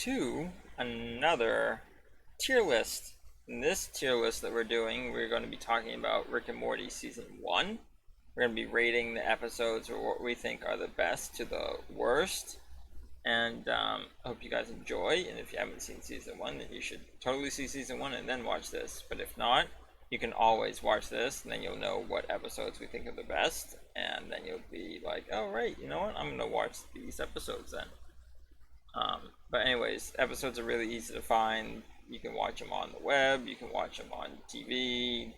to another tier list. In this tier list that we're doing, we're going to be talking about Rick and Morty Season 1. We're going to be rating the episodes or what we think are the best to the worst. And I hope you guys enjoy. And if you haven't seen Season 1, then you should totally see Season 1 and then watch this. But if not, you can always watch this, and then you'll know what episodes we think are the best. And then you'll be like, oh, right, you know what? I'm going to watch these episodes then. But anyways, episodes are really easy to find. You can watch them on the web, you can watch them on TV.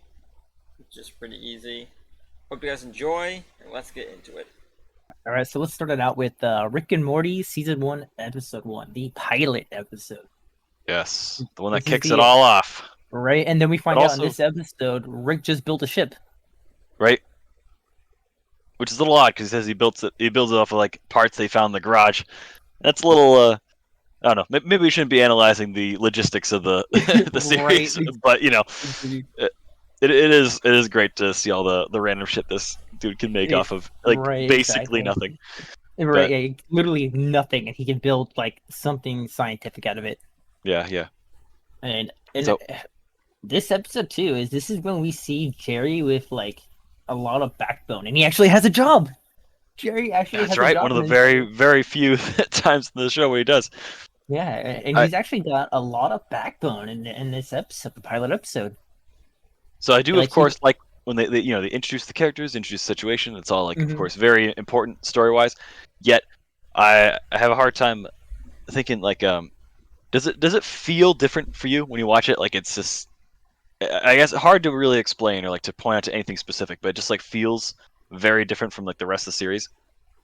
It's just pretty easy. Hope you guys enjoy, and let's get into it. All right, so let's start it out with Rick and Morty Season 1, Episode 1, the pilot episode. Yes, the one that kicks it all off. Right, and then we find out in this episode, Rick just built a ship. Right. Which is a little odd, because he says he builds it off of, like, parts they found in the garage. That's a little, I don't know, maybe we shouldn't be analyzing the logistics of the the series, right. But, you know, it is great to see all the random shit this dude can make off of, like, basically nothing. Right, yeah, literally nothing, and he can build, like, something scientific out of it. Yeah. And so, this episode, too, this is when we see Jerry with, like, a lot of backbone, and he actually has a job! Jerry actually has a job. That's right, one of the very, very few times in the show where he does. Yeah, and he's actually got a lot of backbone in this episode, the pilot episode. So I do, of course, like when they introduce the characters, introduce the situation. It's all, like, of course, very important story-wise. Yet, I have a hard time thinking, like, does it feel different for you when you watch it? Like, it's just, I guess, hard to really explain or, like, to point out to anything specific, but it just, like, feels very different from, like, the rest of the series.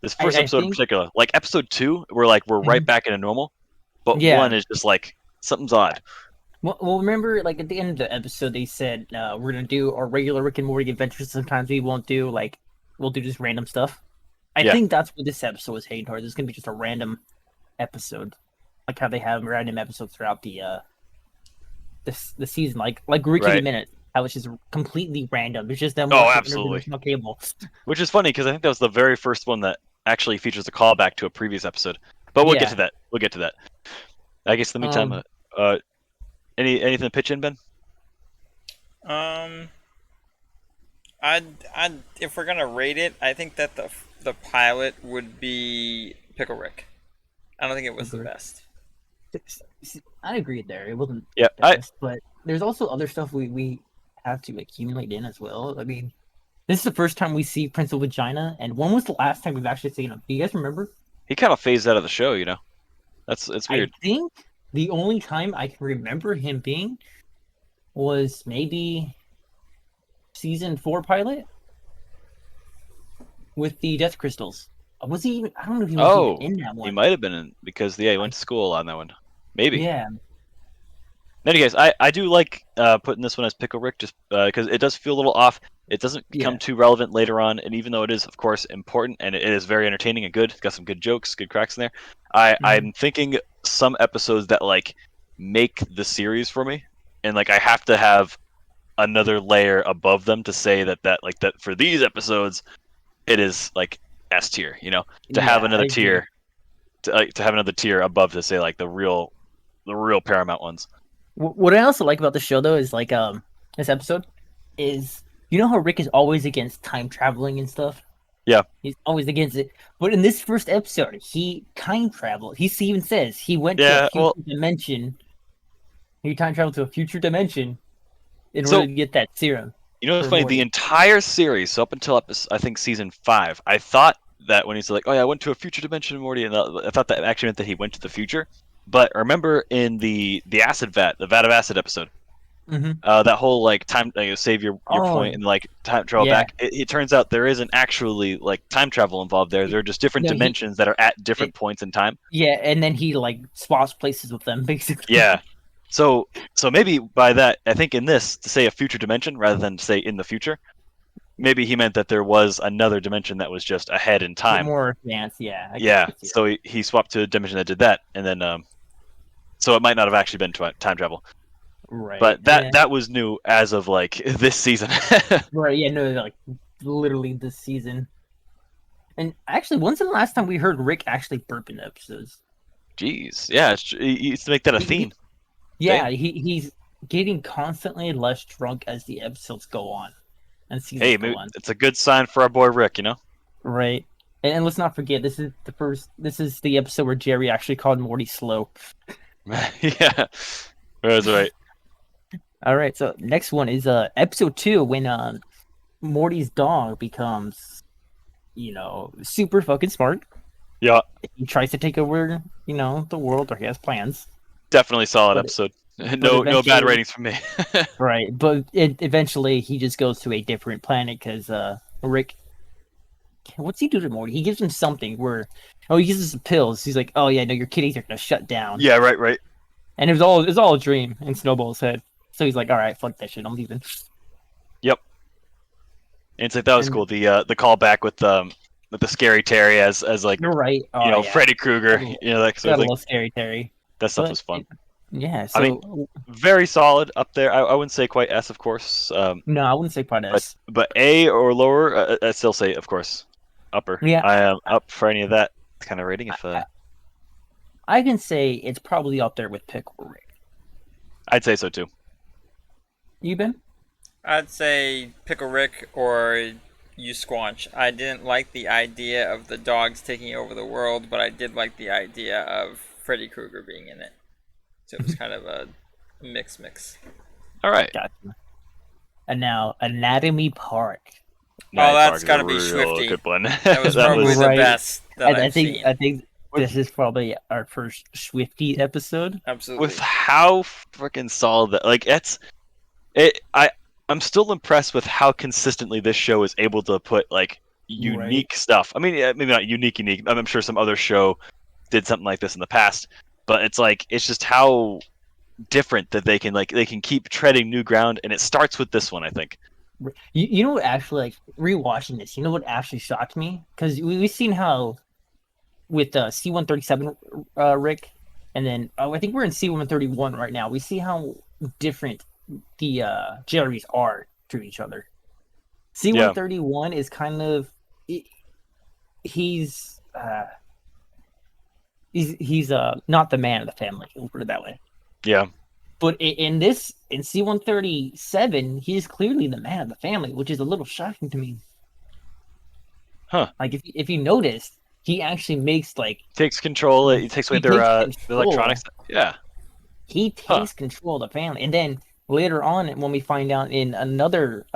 This first episode in particular, like episode 2, we're right back into normal, but 1 is just like something's odd. Well, remember, like, at the end of the episode, they said we're gonna do our regular Rick and Morty adventures. Sometimes we won't do we'll do just random stuff. I think that's what this episode was heading towards. It's gonna be just a random episode, like how they have random episodes throughout the season, like Rick and Minute. How it's just completely random. It's just them. Oh, absolutely. Interdimensional Cable. Which is funny because I think that was the very first one that actually features a callback to a previous episode. But we'll get to that. We'll get to that. I guess in the meantime, anything to pitch in, Ben? I'd if we're gonna rate it, I think that the pilot would be Pickle Rick. I don't think it was the best. I agree there. It wasn't the best, but there's also other stuff we have to accumulate in as well. I mean, this is the first time we see Prince of Vagina, and when was the last time we've actually seen him? Do you guys remember? He kind of phased out of the show, you know. It's weird. I think the only time I can remember him being was maybe season 4 pilot with the Death Crystals. Was he even? I don't know if he was even in that one. He might have been in, because he went to school on that one. Maybe. Yeah. Anyways, I do like putting this one as Pickle Rick, just because it does feel a little off. It doesn't become too relevant later on, and even though it is, of course, important, and it is very entertaining and good, it's got some good jokes, good cracks in there, I'm thinking some episodes that, like, make the series for me, and, like, I have to have another layer above them to say that for these episodes, it is, like, S tier, you know? To have another tier, to have another tier above to say, like, the real Paramount ones. What I also like about the show, though, is, like, this episode is, you know how Rick is always against time traveling and stuff? Yeah. He's always against it. But in this first episode, he time traveled. He even says he went to a future dimension. He time traveled to a future dimension in order to get that serum. You know what's funny? The entire series, so up until I think season 5, I thought that when he's like, oh yeah, I went to a future dimension, Morty, and I thought that actually meant that he went to the future. But remember in the acid vat, the vat of acid episode, that whole, like, time, save your point and, like, time travel back. It turns out there isn't actually, like, time travel involved there. They're just different dimensions that are at different points in time. Yeah, and then he, like, swaps places with them, basically. Yeah. So maybe by that, I think in this, to say a future dimension rather than to say in the future, maybe he meant that there was another dimension that was just ahead in time. More advanced, yeah. Yeah, so he swapped to a dimension that did that, and then so it might not have actually been time travel. Right. But that was new as of, like, this season. Right, yeah, no, like, literally this season. And actually, when's the last time we heard Rick actually burp in episodes? Jeez, yeah, he used to make that a He, he- theme. yeah, Damn. he's getting constantly less drunk as the episodes go on and seasons Hey, go maybe on. it's a good sign for our boy Rick, you know? Right. And let's not forget, this is the episode where Jerry actually called Morty slow. Yeah, that's right. All right, so next one is episode 2 when Morty's dog becomes, super fucking smart. Yeah, He tries to take over, the world, or he has plans. definitely solid But episode. but No bad eventually, ratings from me. right? But eventually he just goes to a different planet because Rick, what's he do to Morty? He gives him something where, he gives him some pills. He's like, oh yeah, no, your kidneys are gonna shut down. Yeah, right. And it was all a dream in Snowball's head. So he's like, all right, fuck that shit, I'm leaving. Yep. And it's like that was And cool. The callback with the scary Terry as like you're right. Oh yeah, Freddy Krueger, that sort of gotta thing. love Scary Terry. That stuff But was fun. yeah, I mean, so very solid up there. I wouldn't say quite S, of course. no, I wouldn't say part But S. A or lower, I still say, of course, upper. Yeah, I am up for any of that kind of rating. If I can say it's probably up there with Pickle Rick. I'd say so too. You been? I'd say Pickle Rick or you Squanch. I didn't like the idea of the dogs taking over the world, but I did like the idea of Freddy Krueger being in it. So it was kind of a mix. All right. Gotcha. And now Anatomy Park. Night that's Park is a gotta be real Swifty. Good one. That was probably the Right. best that I've seen. I think this is probably our first Swifty episode. Absolutely. With how freaking solid that, like, I'm still impressed with how consistently this show is able to put like unique stuff. I mean, maybe not unique. I'm sure some other show did something like this in the past, but it's just how different that they can keep treading new ground, and it starts with this one, I think. You know what actually, like, rewatching this, you know what actually shocked me? Because we've seen how with C-137 Rick, and then I think we're in C-131 right now. We see how different the Jerrys are to each other. C-131 is kind of he's not the man of the family. We'll put it that way. Yeah. But in C-137, he's clearly the man of the family, which is a little shocking to me. Huh. Like if you noticed, he actually makes takes control. He takes away their electronics. Yeah. He takes control of the family, and then later on, when we find out in another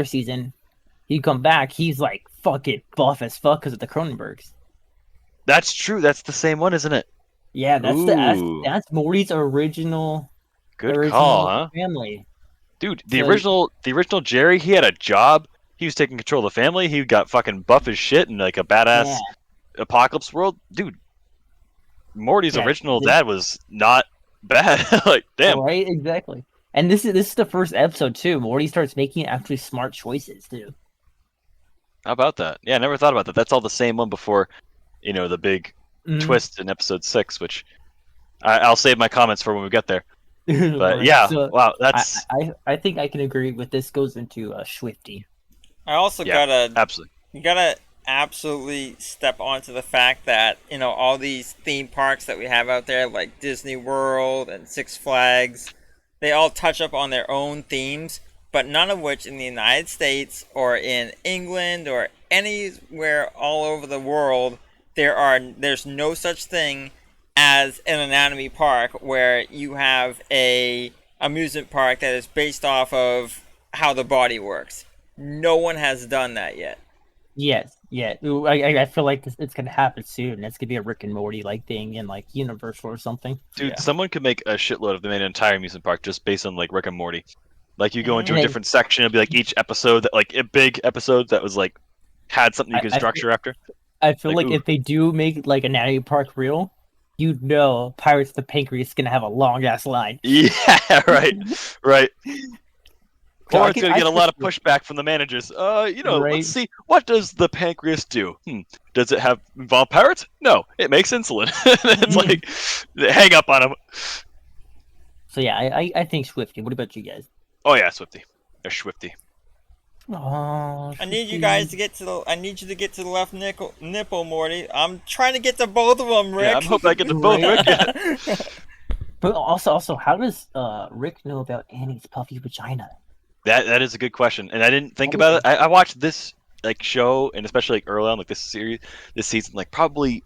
season, he come back. He's like fucking buff as fuck because of the Cronenbergs. That's true. That's the same one, isn't it? Yeah, that's Morty's original. Good call, huh? Family. Dude, the original Jerry, he had a job. He was taking control of the family. He got fucking buff as shit in like a badass apocalypse world. Dude, Morty's original dad was not bad. Like, damn. Right, exactly. And this is the first episode too. Morty starts making actually smart choices too. How about that? Yeah, I never thought about that. That's all the same one before, the big twist in episode 6, which I'll save my comments for when we get there. But yeah, so wow, that's. I think I can agree with this. Goes into Swifty. I also gotta absolutely step onto the fact that all these theme parks that we have out there, like Disney World and Six Flags, they all touch up on their own themes, but none of which in the United States or in England or anywhere all over the world there's no such thing as an anatomy park where you have a amusement park that is based off of how the body works. No one has done that yet. Yes, yeah. I feel like it's gonna happen soon. It's gonna be a Rick and Morty like thing in like Universal or something. Dude, someone could make a shitload if they made an entire amusement park just based on like Rick and Morty. Like you go into a different section, it'd be like each episode that like a big episode that was like had something you could structure after. I feel like if they do make like Anatomy Park real, Pirates of the Pancreas is gonna have a long ass line. Yeah, right. Or it's gonna get a lot of pushback from the managers. Let's see, what does the pancreas do? Does it involve pirates? No, it makes insulin. It's like hang up on them. So yeah, I think Swifty. What about you guys? Oh yeah, Swifty. They're Swifty. Oh, I need you guys to get to the. I need you to get to the left nipple, Morty. I'm trying to get to both of them, Rick. Yeah, I'm hoping I get to both, Rick. But also, how does Rick know about Annie's puffy vagina? That is a good question, and I didn't think about it. I watched this like show, and especially like early on, like this season, like probably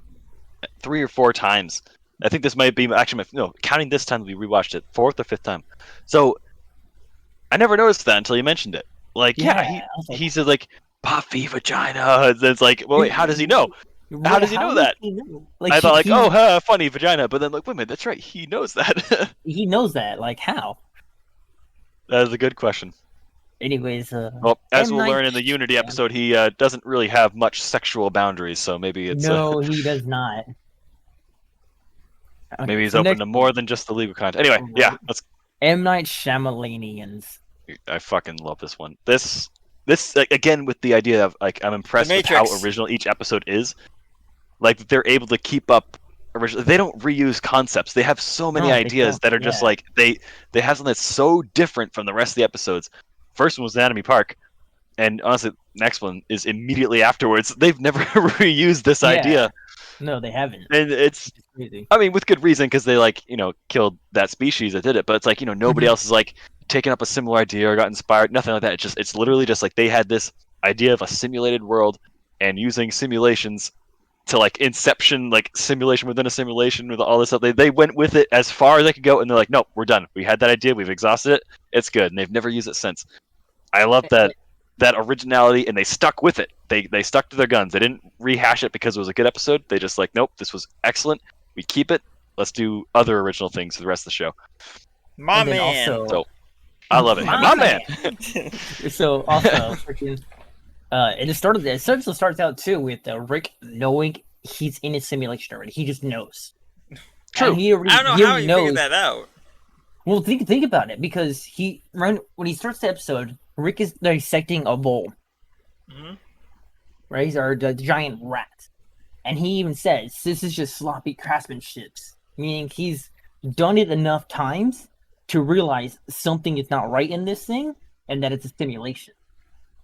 3 or 4 times. I think this might be actually counting this time we rewatched it 4th or 5th time. So I never noticed that until you mentioned it. Like, he said like puffy vagina. It's like, well, wait, how does he know? How does he know that? Like, I thought like, funny vagina, but then like, wait a minute, that's right, he knows that. he knows that. Like, how? That is a good question. Anyways, well, as we'll learn in the Unity episode, he doesn't really have much sexual boundaries, so maybe it's no, he does not. Okay, maybe he's open to more than just the legal content. Anyway, yeah, let's. M. Night Shyamalanians. I fucking love this one. This again with the idea of like I'm impressed with how original each episode is. Like they're able to keep up original. They don't reuse concepts. They have so many ideas that are just like they have something that's so different from the rest of the episodes. First one was Anatomy Park, and honestly, next one is immediately afterwards. They've never reused this idea. No, they haven't. And it's crazy. I mean, with good reason, because they like killed that species that did it. But it's like nobody else is like taken up a similar idea or got inspired. Nothing like that. It's literally just like they had this idea of a simulated world and using simulations to like inception, like simulation within a simulation with all this stuff. They went with it as far as they could go, and they're like, nope, we're done. We had that idea. We've exhausted it. It's good, and they've never used it since. I love that originality, and they stuck with it. They stuck to their guns. They didn't rehash it because it was a good episode. They just like, nope, this was excellent. We keep it. Let's do other original things for the rest of the show. My man. So, I love it. My man. So also, freaking, it starts out too with Rick knowing he's in a simulation already. He just knows. True. I don't know how he figured that out. Well, think about it, because when he starts the episode, Rick is dissecting a vole. Mm-hmm. Right, or the giant rat, and he even says this is just sloppy craftsmanship, meaning he's done it enough times to realize something is not right in this thing, and that it's a simulation.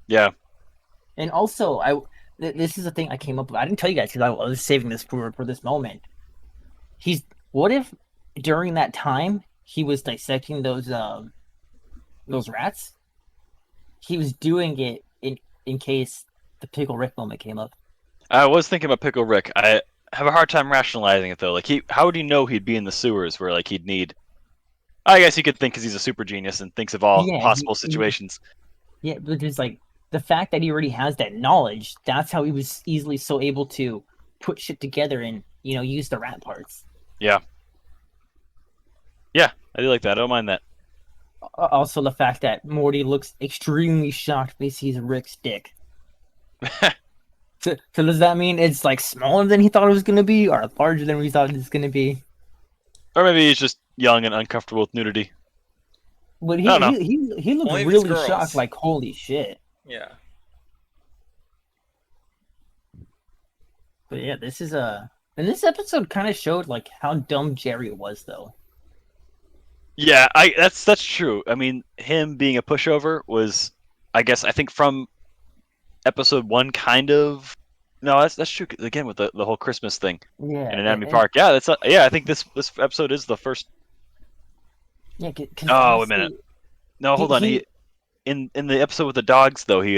Yeah. And also, this is a thing I came up with. I didn't tell you guys because I was saving this for this moment. What if during that time he was dissecting those rats? He was doing it in case the Pickle Rick moment came up. I was thinking about Pickle Rick. I have a hard time rationalizing it though. Like how would he know he'd be in the sewers where like he'd need? I guess you could think because he's a super genius and thinks of all possible situations. Yeah, but it's like the fact that he already has that knowledge. That's how he was easily so able to put shit together and use the rat parts. Yeah. Yeah, I do like that. I don't mind that. Also, the fact that Morty looks extremely shocked when he sees Rick's dick. So does that mean it's like smaller than he thought it was going to be, or larger than we thought it was going to be? Or maybe he's just young and uncomfortable with nudity. But he looked really shocked, like holy shit. Yeah. But yeah, and this episode kind of showed like how dumb Jerry was, though. Yeah, that's true. I mean, him being a pushover was, I think from episode 1, kind of. No, that's true. Again, with the whole Christmas thing. Yeah. In Anatomy Park. Yeah, I think this episode is the first. Yeah. Oh, wait a minute. No, hold on. He in the episode with the dogs though, he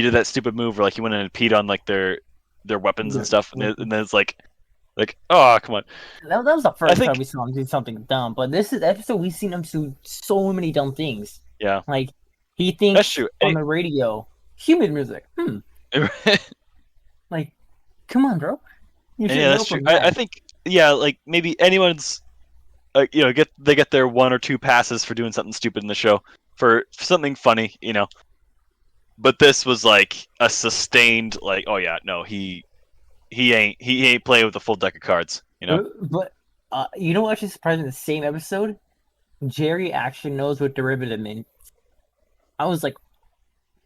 did that stupid move where like he went in and peed on like their weapons and stuff, and then it's like, oh, come on. That was the first time we saw him do something dumb. But this is episode we've seen him do so many dumb things. Yeah. Like he thinks on the radio, human music. Like, come on, bro. Yeah, that's true. I think like maybe anyone's they get their 1 or 2 passes for doing something stupid in the show for something funny, But this was like a sustained like, oh yeah, no, he ain't playing with a full deck of cards, But you know what actually surprised me? The same episode, Jerry actually knows what derivative means. I was like,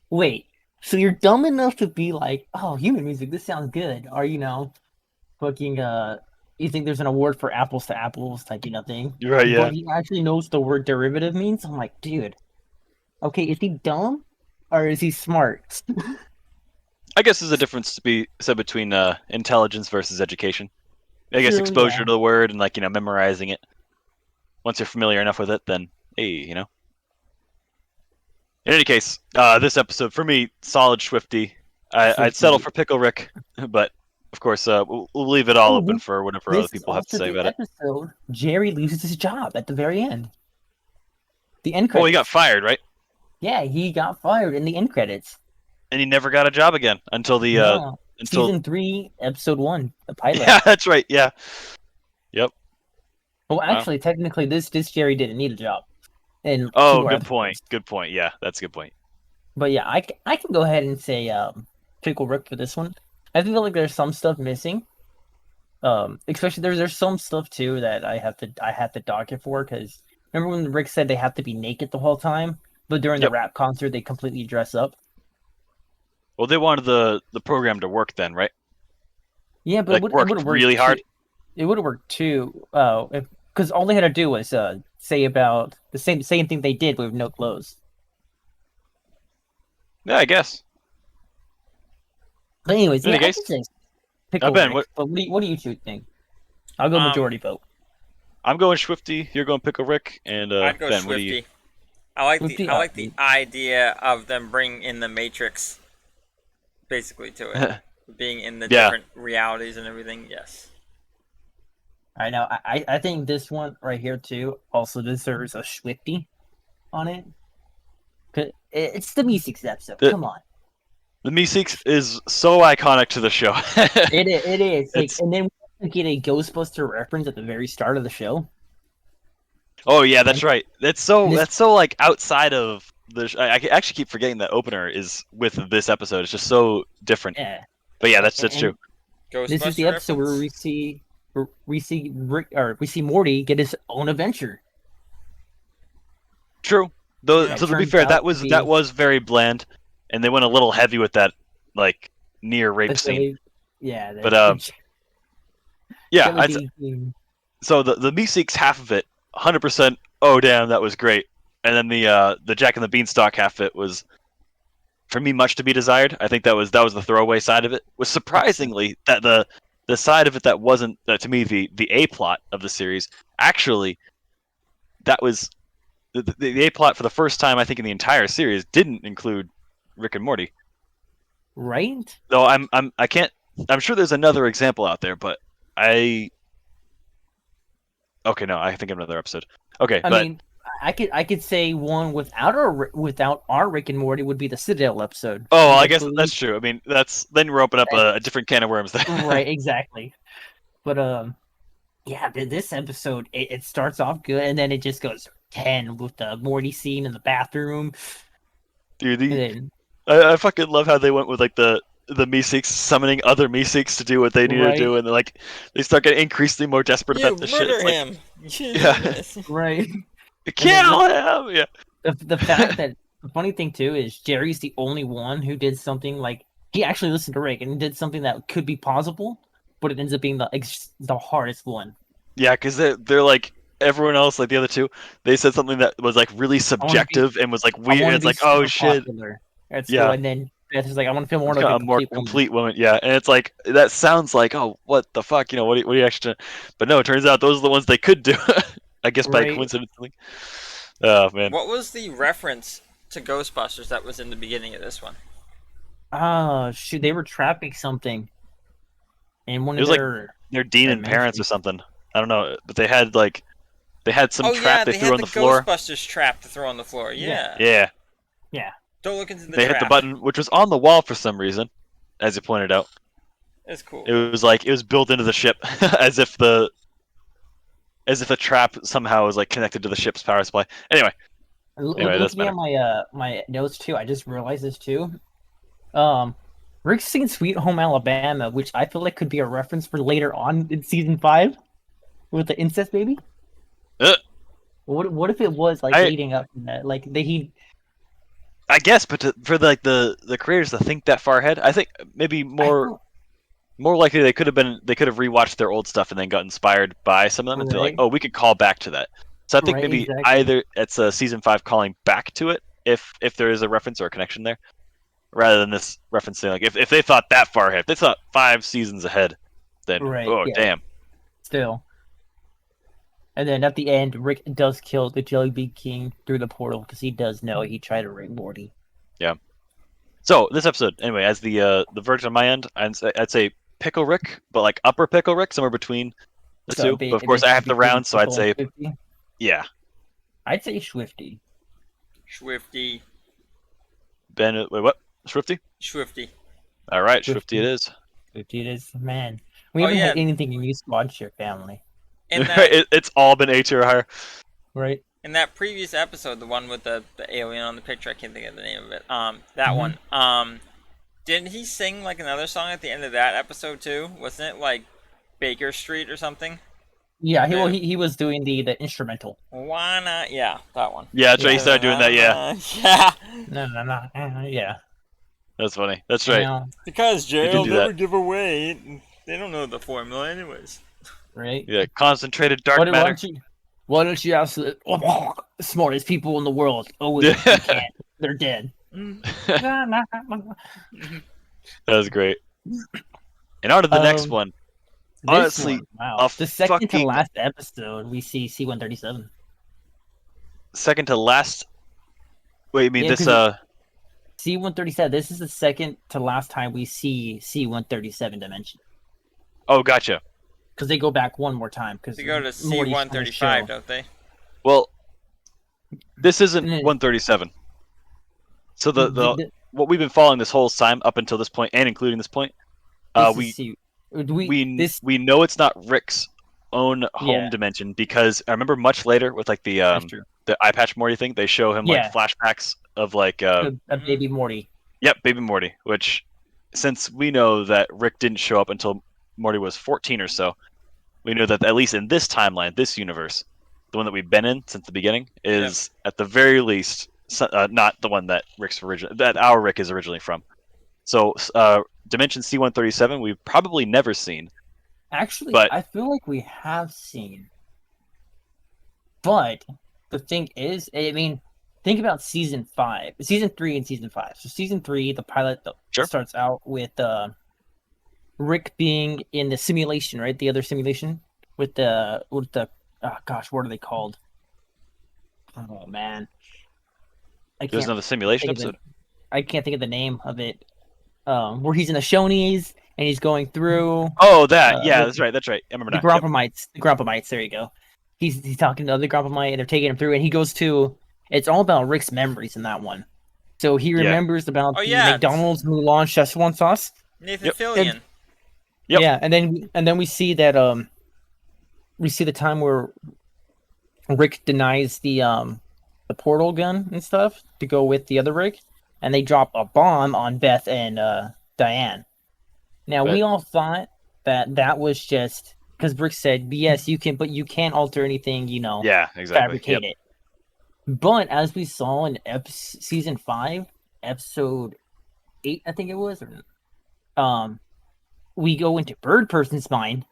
wait, so you're dumb enough to be like, oh, human music, this sounds good, or fucking you think there's an award for apples to apples type thing? Right, yeah. But he actually knows the word derivative means. I'm like, dude, okay, is he dumb? or is he smart? I guess there's a difference to be said between intelligence versus education. I guess True, exposure yeah. to the word and memorizing it. Once you're familiar enough with it, then hey, In any case, this episode for me, solid Swifty. I'd settle Swifty. for Pickle Rick, but of course, we'll leave it all Oh, open for whatever other this is people have to also say the about it. episode Jerry loses his job at the very end. The end Oh, he got credits. fired, right? Yeah, he got fired in the end credits. And he never got a job again until No. until Season 3, episode 1, the pilot. yeah, that's right. Yeah. Yep. Well, Wow. actually, technically, this Jerry didn't need a job. In 2 Oh, more good episodes. point. Good point. Yeah, that's a good point. But yeah, I can go ahead and say Pickle Rick for this one. I feel like there's some stuff missing. Especially there's some stuff too that I have to dock it for, because remember when Rick said they have to be naked the whole time, but during the Yep. rap concert they completely dress up. Well, they wanted the program to work then, right? Yeah, but Like, it worked would have worked really hard? It would have worked too. Because all they had to do was say about the same thing they did with no clothes. Yeah, I guess. But anyways, In yeah, any I case, can say Pickle Ben, Rick. But what do you two think? I'll go majority vote. I'm going Swifty. You're going Pickle Rick, and I'd go Ben, what do Swifty. you? I like Swifty, I like the idea of them bringing in the Matrix, basically, to it, being in the Yeah. different realities and everything. Yes. All right, now I think this one right here too also deserves a Swifty on it. 'Cause it's the Meeseeks episode. Come on. The Meeseeks is so iconic to the show. It is. Like, It's- and then we get a Ghostbuster reference at the very start of the show. Oh yeah, that's right. That's so This- like outside of the. I actually keep forgetting that opener is with this episode. It's just so different. Yeah. But yeah, that's And true. This is the Ghostbuster episode where reference? we see Rick, or we see Morty get his own adventure. True. Though, Yeah, so to be turns fair, out that was very bland, and they went a little heavy with that like near rape That's scene. really- yeah. But, Yeah, Jelly bean. so the Meeseeks half of it, 100%. Oh damn, that was great. And then the Jack and the Beanstalk half of it was, for me, much to be desired. I think that was the throwaway side of it. Was surprisingly that the side of it that wasn't to me the A plot of the series, actually, that was the A plot for the first time I think in the entire series didn't include Rick and Morty. Right? Though I'm sure there's another example out there, but okay, no, I think of another episode. Okay, I but mean, I could say one without our Rick and Morty would be the Citadel episode. oh, well, I guess believe- that's true. I mean, then we're opening up a different can of worms there. right, exactly. But yeah, this episode it starts off good and then it just goes 10 with the Morty scene in the bathroom. Dude, And then, I fucking love how they went with like the Meeseeks summoning other Meeseeks to do what they need to do, and they start getting increasingly more desperate You about the shit. murder It's like, him! Yeah. right. kill him! Yeah. The fact that the funny thing too is Jerry's the only one who did something like he actually listened to Rick and did something that could be plausible, but it ends up being the hardest one. Yeah, because they're like everyone else, like the other two, they said something that was like really subjective and was like I weird. wanna It's be like, oh super shit, popular at Yeah. school, and then Beth is like, I want to feel more it's like got a a more complete woman. Yeah, and it's like that sounds like, oh, what the fuck, what are you actually? But no, it turns out those are the ones they could do. I guess by Right. coincidence. Oh man. What was the reference to Ghostbusters that was in the beginning of this one? Oh shoot, they were trapping something. And one It of was like their their demon parents or something. I don't know, but they had some Oh trap yeah, they they threw had on the the floor. Ghostbusters trap to throw on the floor. Yeah. Yeah, Don't look into the they trap. hit the button, which was on the wall for some reason, as you pointed out. It's cool. It was built into the ship, as if a trap somehow was like connected to the ship's power supply. Anyway, that's looking at my notes too, I just realized this too. Rick's singing Sweet Home Alabama, which I feel like could be a reference for later on in season 5 with the incest baby. Uh. What if it was like leading up to that? Like I guess, but for the creators to think that far ahead, I think maybe more likely they could have rewatched their old stuff and then got inspired by some of them, and they're like, Right. oh, we could call back to that. So I think Right, maybe exactly. either it's a season 5 calling back to it, if there is a reference or a connection there, rather than this referencing like if they thought that far ahead, if they thought 5 seasons ahead, then Right, oh yeah. damn. Still. And then at the end, Rick does kill the Jelly Bean King through the portal because he does know he tried to ring Morty. Yeah. So this episode, anyway, as the verdict on my end, I'd say Pickle Rick, but like upper Pickle Rick, somewhere between the two. But of course, I have the round, so I'd say yeah. I'd say Swifty. Swifty. Wait, what? Swifty? Swifty. All right, Swifty it is. Swifty it is. Man, we haven't had anything in use Squad Share family. And that, it's all been A tier or higher. Right. In that previous episode, the one with the alien on the picture, I can't think of the name of it. That one. Didn't he sing like another song at the end of that episode too? Wasn't it like Baker Street or something? Yeah, he was doing the instrumental. Why not? Yeah, that one. Yeah, that's right. He started doing that. Yeah. Yeah. No. Yeah. That's funny. That's right. Yeah. Because Jay will never give away. They don't know the formula, anyways. Right. Yeah, concentrated dark matter. Why don't you ask the smartest people in the world? Oh, you can't. They're dead. That was great. And on to the next one. Honestly, wow. The second to last episode, we see C-137. Second to last. Wait, you mean this? C-137. This is the second to last time we see C-137 dimension. Oh, gotcha. Because they go back one more time. Because they go to C-135, don't they? Well, this isn't 137. So the what we've been following this whole time up until this point, and including this point, we know it's not Rick's own home dimension, because I remember much later with like the eye patch Morty thing, they show him like flashbacks of like a baby Morty. Yep, baby Morty. Which, since we know that Rick didn't show up until Morty was 14 or so, we know that at least in this timeline, this universe, the one that we've been in since the beginning, is at the very least not the one that our Rick is originally from. So Dimension C-137 we've probably never seen. Actually, but I feel like we have seen. But the thing is, I mean, think about season 3 and season 5. So season 3, the pilot starts out with Rick being in the simulation, right? The other simulation with the what are they called? Oh man, there's another simulation episode. I can't think of the name of it. Where he's in the Shonies and he's going through. Oh, that that's right. I remember the Grompamites. The Grompamites. There you go. He's talking to other Grompamite and they're taking him through, and he goes to. It's all about Rick's memories in that one. So he remembers about the McDonald's Mulan Szechuan sauce. Nathan Fillion. Yep. Yeah, and then we see that we see the time where Rick denies the portal gun and stuff to go with the other Rick, and they drop a bomb on Beth and Diane. Now we all thought that was just because Rick said, "Yes, you can, but you can't alter anything, Yeah, exactly. Fabricate it." But as we saw in season 5, episode 8, I think it was, we go into Bird Person's mind,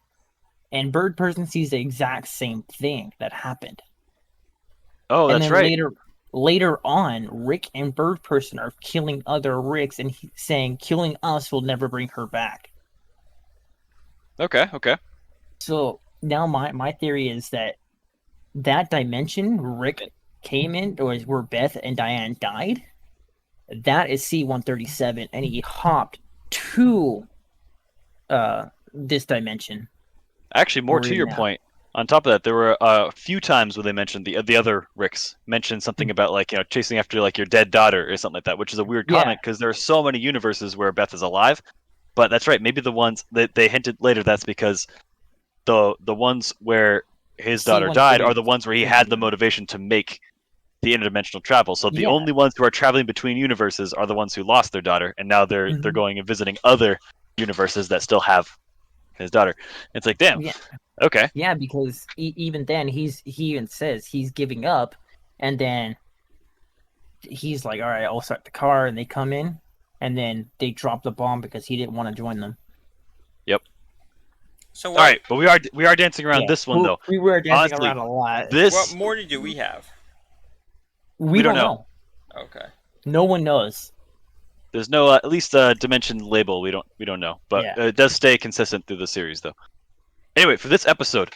and Bird Person sees the exact same thing that happened. Oh, that's right. Later on, Rick and Bird Person are killing other Ricks, and he's saying, "Killing us will never bring her back." Okay. So now my theory is that dimension Rick came in, or where Beth and Diane died, that is C-137, and he hopped to this dimension. Actually, more to your point, on top of that, there were a few times where they mentioned the other Ricks mentioned something about like chasing after like your dead daughter or something like that, which is a weird comment because there are so many universes where Beth is alive. But that's right, maybe the ones that they hinted later, that's because the ones where his daughter died are the ones where he had the motivation to make the interdimensional travel. So the only ones who are traveling between universes are the ones who lost their daughter, and now they're going and visiting other universes that still have his daughter. It's like, damn. Yeah. Okay. Yeah, because even then he even says he's giving up, and then he's like, "All right, I'll start the car," and they come in, and then they drop the bomb because he didn't want to join them. Yep. So all right, but we are dancing around this one though. We were dancing around a lot. What Morty do we have? We don't know. Okay. No one knows. There's no at least dimension label. We don't know, but Yeah. it does stay consistent through the series though. Anyway, for this episode,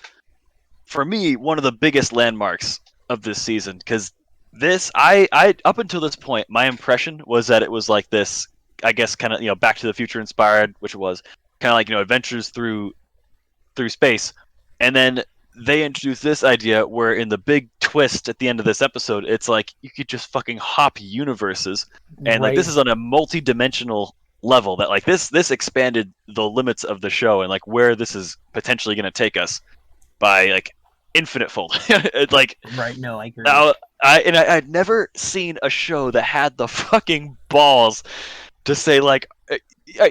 for me, one of the biggest landmarks of this season, because this I up until this point, my impression was that it was like this, I guess, kind of Back to the Future inspired, which it was kind of like adventures through space, and then they introduced this idea where in the big twist at the end of this episode, it's like you could just fucking hop universes, and like Right. this is on a multi-dimensional level that like this expanded the limits of the show and like where this is potentially going to take us by like infinite fold. It's like Right. No, I agree. now I'd never seen a show that had the fucking balls to say like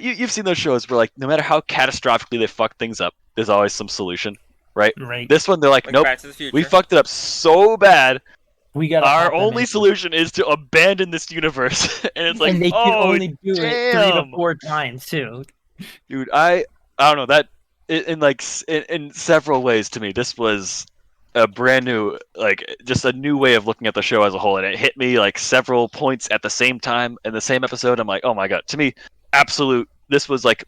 you've seen those shows where like no matter how catastrophically they fuck things up, there's always some solution, right? Right. This one they're like, nope, Back to the Future. we fucked it up so bad. We got Our only solution is to abandon this universe, and it's like, and they can oh, only do it 3 to damn. 4 times too. Dude, I don't know that in several ways to me, this was a brand new, like just a new way of looking at the show as a whole, and it hit me like several points at the same time in the same episode. I'm like, oh my god, to me, absolute. This was like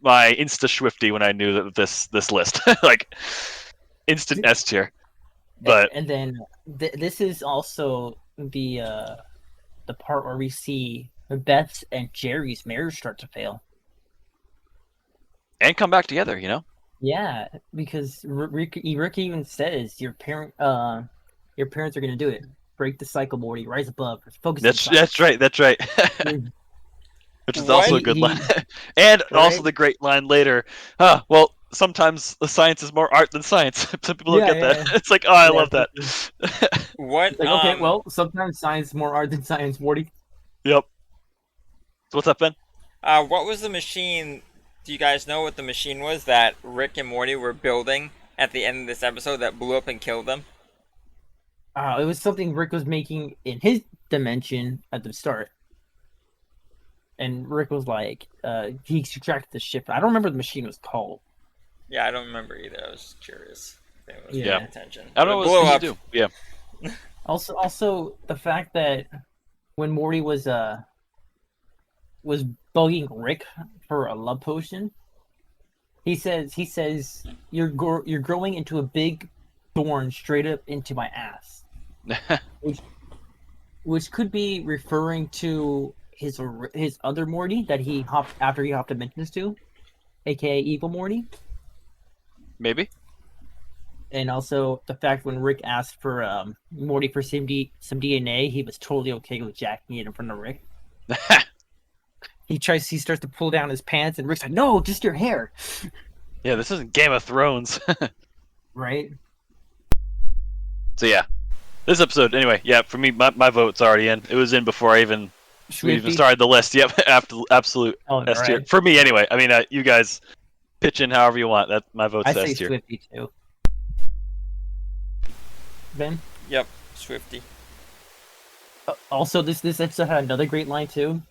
my insta Swifty when I knew that this list, like instant S tier. But and then this is also the part where we see Beth's and Jerry's marriage start to fail. And come back together, Yeah, because Rick even says your parents are gonna do it. Break the cycle, Morty. Rise above. Focus. That's right. Which is also a good line. And also the great line later. Well, sometimes the science is more art than science. Some people don't get that. Yeah. It's like, oh, I love that. What? Like, okay, well, sometimes science is more art than science, Morty. Yep. So what's up, Ben? What was the machine? Do you guys know what the machine was that Rick and Morty were building at the end of this episode that blew up and killed them? It was something Rick was making in his dimension at the start. And Rick was like, he extracted the ship. I don't remember what the machine was called. Yeah, I don't remember either. I was just curious. I was paying attention. I don't know what it was supposed to do. Yeah. Also, the fact that when Morty was bugging Rick for a love potion, he says you're growing into a big thorn straight up into my ass, which could be referring to his other Morty that he hopped dimensions to, aka Evil Morty. Maybe. And also the fact when Rick asked for Morty for some DNA, he was totally okay with jacking it in front of Rick. He starts to pull down his pants, and Rick's like, "No, just your hair." Yeah, this isn't Game of Thrones. Right. So yeah, this episode. Anyway, yeah, for me, my vote's already in. It was in before we even started the list. Yep, absolute S tier for me. Anyway, I mean, you guys pitch in however you want. That my vote's S tier. I say Swifty too. Ben? Yep, Swifty. Also, this episode had another great line too.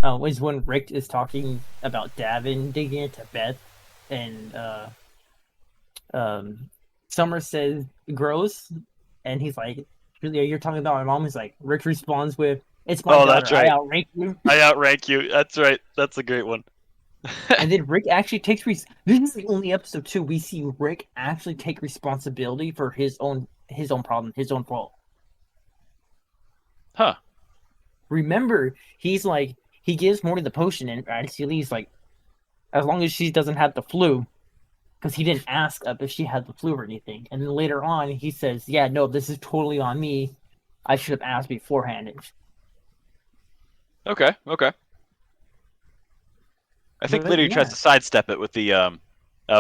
Was when Rick is talking about Davin digging into Beth, and Summer says gross, and he's like, "You're talking about my mom." He's like, Rick responds with, "It's my daughter. That's right. I outrank you." I outrank you. That's right. That's a great one. And then Rick actually takes this is the only episode too we see Rick actually take responsibility for his own problem, his own fault. Huh. Remember, he's like, he gives Morty the potion, and as he leaves, like, as long as she doesn't have the flu, because he didn't ask if she had the flu or anything. And then later on, he says, "Yeah, no, this is totally on me. I should have asked beforehand." Okay. I think later he tries to sidestep it with the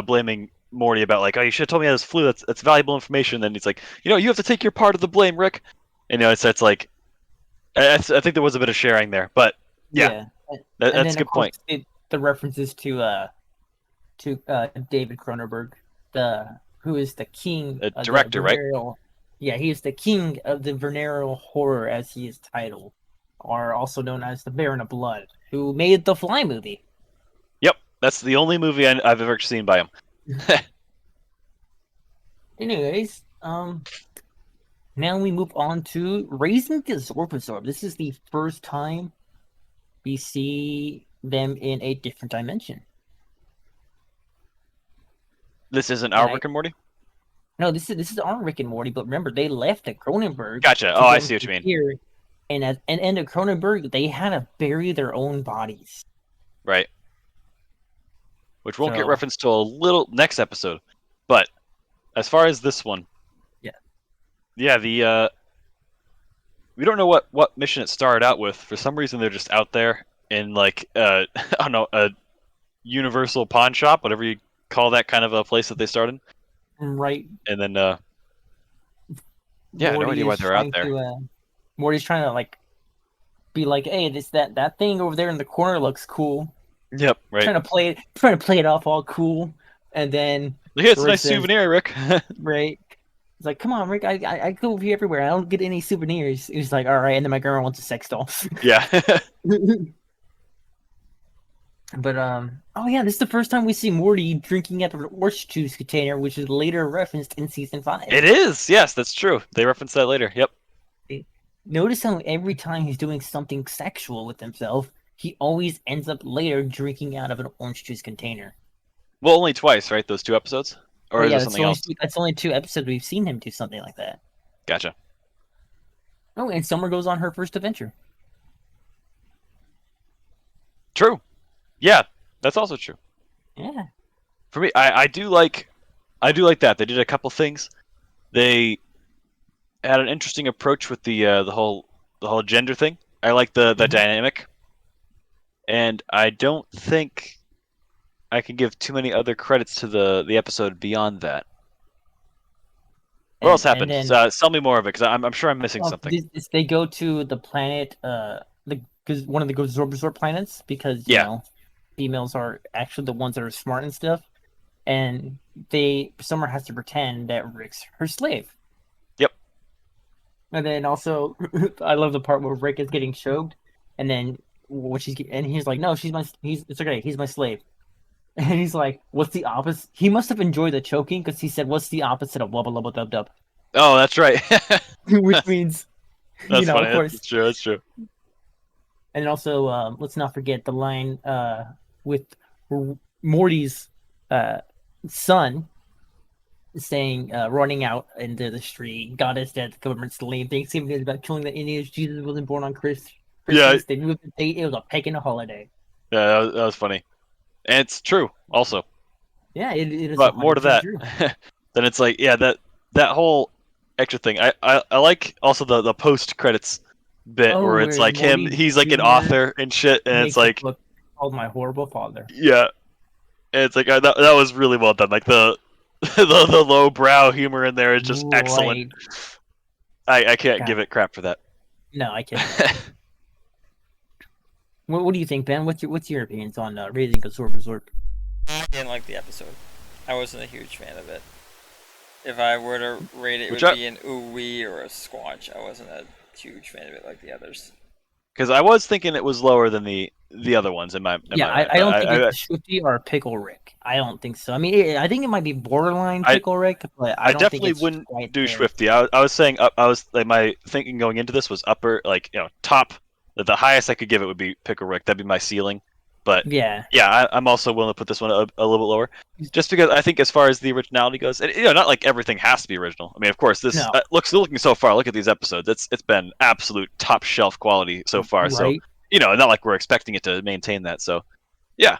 blaming Morty about like, "Oh, you should have told me I had this flu. That's valuable information." Then he's like, "You have to take your part of the blame, Rick." And it's like, I think there was a bit of sharing there, but yeah. That's a good point. The references to David Cronenberg, who is the king of director, right? Yeah, he is the king of the venereal horror, as he is titled, or also known as the Baron of Blood, who made the Fly movie. Yep, that's the only movie I've ever seen by him. Anyways, Now we move on to Raising the Zorbasaur. This is the first time we see them in a different dimension. This isn't our Rick and Morty? No, this is our Rick and Morty, but remember, they left at Cronenberg. Gotcha. Oh, I see what you mean. Here, and at Cronenberg, they had to bury their own bodies. Right. Which won't get referenced till a little next episode. But as far as this one, yeah, the we don't know what mission it started out with. For some reason, they're just out there in like I don't know, a universal pawn shop, whatever you call that kind of a place that they started. Right. And then yeah, no idea why they're out there. Morty's trying to like be like, hey, that thing over there in the corner looks cool. Yep, right. Trying to play it off all cool, and then yeah, it's a nice souvenir, Rick. Right. It's like, come on, Rick, I go over here everywhere. I don't get any souvenirs. He's like, all right, and then my grandma wants a sex doll. Yeah. But oh yeah, this is the first time we see Morty drinking out of an orange juice container, which is later referenced in season 5. It is, yes, that's true. They reference that later. Yep. Notice how every time he's doing something sexual with himself, he always ends up later drinking out of an orange juice container. Well, only twice, right? Those 2 episodes, or is there something else? That's only 2 episodes we've seen him do something like that. Gotcha. Oh, and Summer goes on her first adventure. True. Yeah, that's also true. Yeah. For me, I do like that. They did a couple things. They had an interesting approach with the whole gender thing. I like the dynamic, and I don't think I can give too many other credits to the episode beyond that. What else happened? Tell me more of it, because I'm sure I'm missing something. They go to the planet, because one of the Zorbasaur planets, because you know, females are actually the ones that are smart and stuff, and Summer has to pretend that Rick's her slave. Yep. And then also, I love the part where Rick is getting choked, and then he's like, no, it's okay, he's my slave. And he's like, what's the opposite? He must have enjoyed the choking, because he said, what's the opposite of wubba lubba dub dub? Oh, that's right. Which means, that's funny. Of course. That's true. And also, let's not forget the line with Morty's son saying, running out into the street, God is dead, the government's lame. Thanksgiving is about killing the Indians. Jesus wasn't born on Christmas. Yeah. They knew the date. It was a pagan holiday. Yeah, that was funny. And it's true, also. Yeah, it is. But more to that. Then it's like, yeah, that whole extra thing. I like also the post credits bit where it's like he's like an author and shit, and it's like called My Horrible Father. Yeah, and it's like that was really well done. Like the low brow humor in there is just excellent. I can't give it crap for that. No, I can't. What do you think, Ben? What's your opinions on Raising a Zorbasaur? I didn't like the episode. I wasn't a huge fan of it. If I were to rate it, it would be an ooh-wee or a squanch. I wasn't a huge fan of it like the others. Because I was thinking it was lower than the other ones in my I don't think it's Swifty or Pickle Rick. I don't think so. I mean, I think it might be borderline Pickle Rick, but I don't definitely think wouldn't do Swifty. I was saying I was like, my thinking going into this was upper, like, you know, top. The highest I could give it would be Pickle Rick. That'd be my ceiling. But yeah, I'm also willing to put this one a little bit lower, just because I think as far as the originality goes, and, you know, not like everything has to be original. I mean, of course, this looking so far. Look at these episodes. It's been absolute top shelf quality so far. Right. So, you know, not like we're expecting it to maintain that. So, yeah,